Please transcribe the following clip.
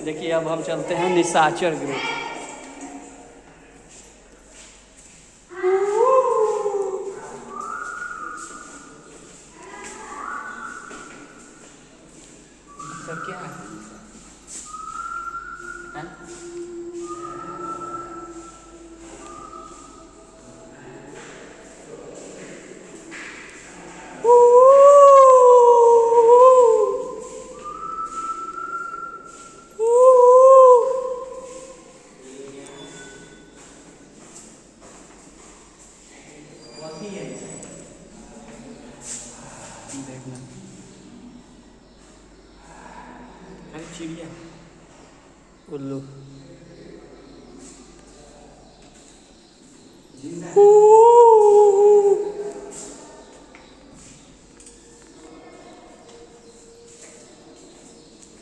देखिए अब हम चलते हैं निशाचर ग्रुप। सब क्या है? देखना अरे चिड़िया उल्लू